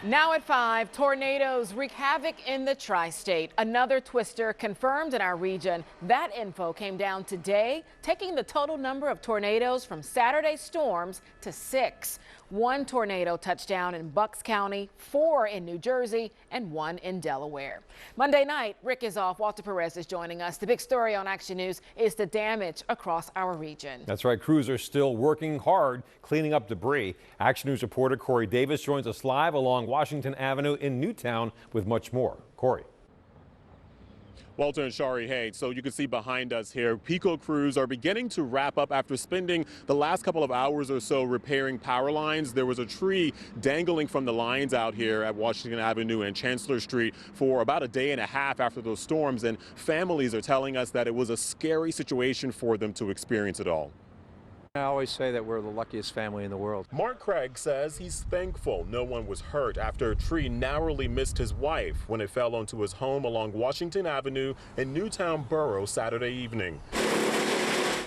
Now at 5, tornadoes wreak havoc in the tri-state. Another twister confirmed in our region. That info came down today, taking the total number of tornadoes from Saturday's storms to 6. 1 tornado touched down in Bucks County, 4 in New Jersey, and 1 in Delaware. Monday night, Rick is off. Walter Perez is joining us. The big story on Action News is the damage across our region. That's right. Crews are still working hard cleaning up debris. Action News reporter Corey Davis joins us live along Washington Avenue in Newtown with much more. Corey. Walter and Shari, hey, so you can see behind us here, PECO crews are beginning to wrap up after spending the last couple of hours or so repairing power lines. There was a tree dangling from the lines out here at Washington Avenue and Chancellor Street for about a day and a half after those storms, and families are telling us that it was a scary situation for them to experience it all. I always say that we're the luckiest family in the world. Mark Craig says he's thankful no one was hurt after a tree narrowly missed his wife when it fell onto his home along Washington Avenue in Newtown Borough Saturday evening.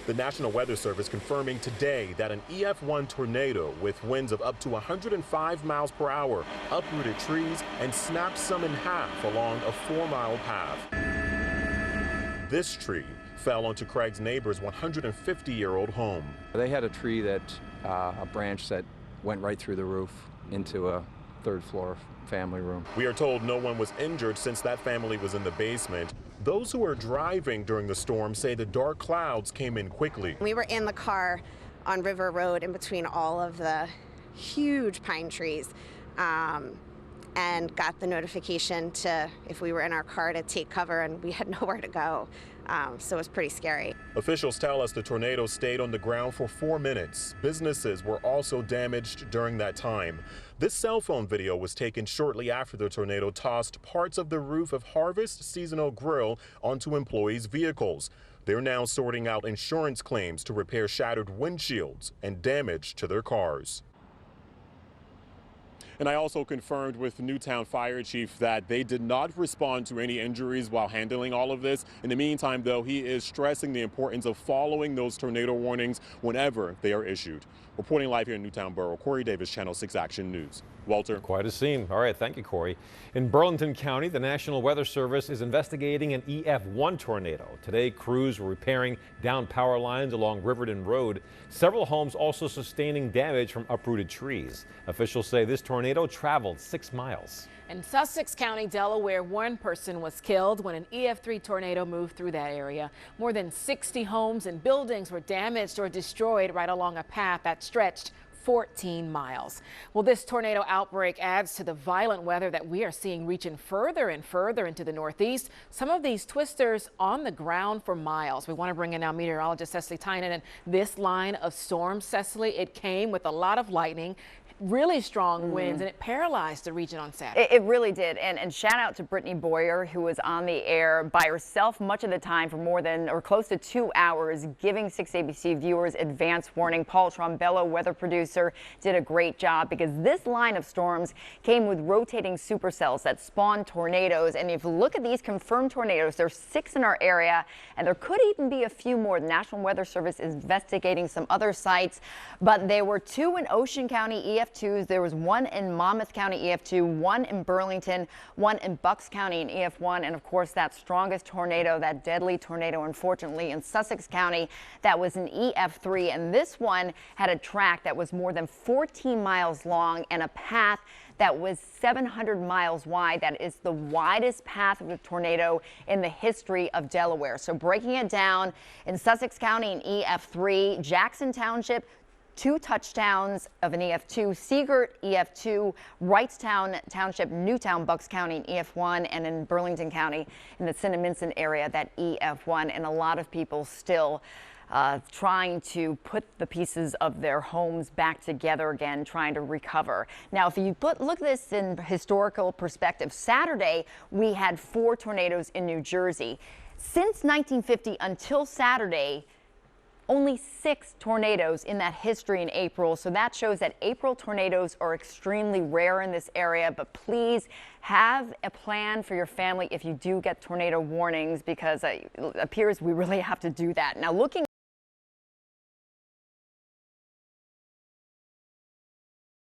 The National Weather Service confirming today that an EF1 tornado with winds of up to 105 miles per hour uprooted trees and snapped some in half along a 4-mile path. This tree fell onto Craig's neighbor's 150-year-old home. They had a tree that, a branch that went right through the roof into a 3rd floor family room. We are told no one was injured since that family was in the basement. Those who were driving during the storm say the dark clouds came in quickly. We were in the car on River Road in between all of the huge pine trees. And got the notification to, if we were in our car, to take cover, and we had nowhere to go. So it was pretty scary. Officials tell us the tornado stayed on the ground for 4 minutes. Businesses were also damaged during that time. This cell phone video was taken shortly after the tornado tossed parts of the roof of Harvest Seasonal Grill onto employees' vehicles. They're now sorting out insurance claims to repair shattered windshields and damage to their cars. And I also confirmed with Newtown Fire Chief that they did not respond to any injuries while handling all of this. In the meantime, though, he is stressing the importance of following those tornado warnings whenever they are issued. Reporting live here in Newtown Borough, Corey Davis, Channel 6 Action News. Walter. Quite a scene. All right. Thank you, Corey. In Burlington County, the National Weather Service is investigating an EF1 tornado. Today, crews were repairing down power lines along Riverton Road. Several homes also sustaining damage from uprooted trees. Officials say this tornado traveled 6 miles. In Sussex County, Delaware, 1 person was killed when an EF3 tornado moved through that area. More than 60 homes and buildings were damaged or destroyed right along a path that stretched 14 miles. Well, this tornado outbreak adds to the violent weather that we are seeing reaching further and further into the Northeast. Some of these twisters on the ground for miles. We want to bring in now meteorologist Cecily Tynan. And this line of storms, Cecily, it came with a lot of lightning, really strong winds, and it paralyzed the region on Saturday. It really did. And shout out to Brittany Boyer, who was on the air by herself much of the time for more than or close to 2 hours, giving 6 ABC viewers advance warning. Paul Trombello, weather producer, did a great job because this line of storms came with rotating supercells that spawn tornadoes. And if you look at these confirmed tornadoes, there's 6 in our area, and there could even be a few more. The National Weather Service is investigating some other sites, but there were 2 in Ocean County EF2s. There was 1 in Monmouth County EF2, 1 in Burlington, 1 in Bucks County in EF1, and of course that strongest tornado, that deadly tornado, unfortunately, in Sussex County, that was an EF3, and this one had a track that was more than 14 miles long and a path that was 700 miles wide. That is the widest path of a tornado in the history of Delaware. So breaking it down, in Sussex County in EF3, Jackson Township, 2 touchdowns of an EF2, Seagirt EF2, Wrightstown Township, Newtown, Bucks County in EF1, and in Burlington County in the Cinnaminson area, that EF1, and a lot of people still trying to put the pieces of their homes back together again, trying to recover. Now, if you look at this in historical perspective, Saturday we had 4 tornadoes in New Jersey. Since 1950 until Saturday, only 6 tornadoes in that history in April. So that shows that April tornadoes are extremely rare in this area. But please have a plan for your family if you do get tornado warnings, because it appears we really have to do that. Now, looking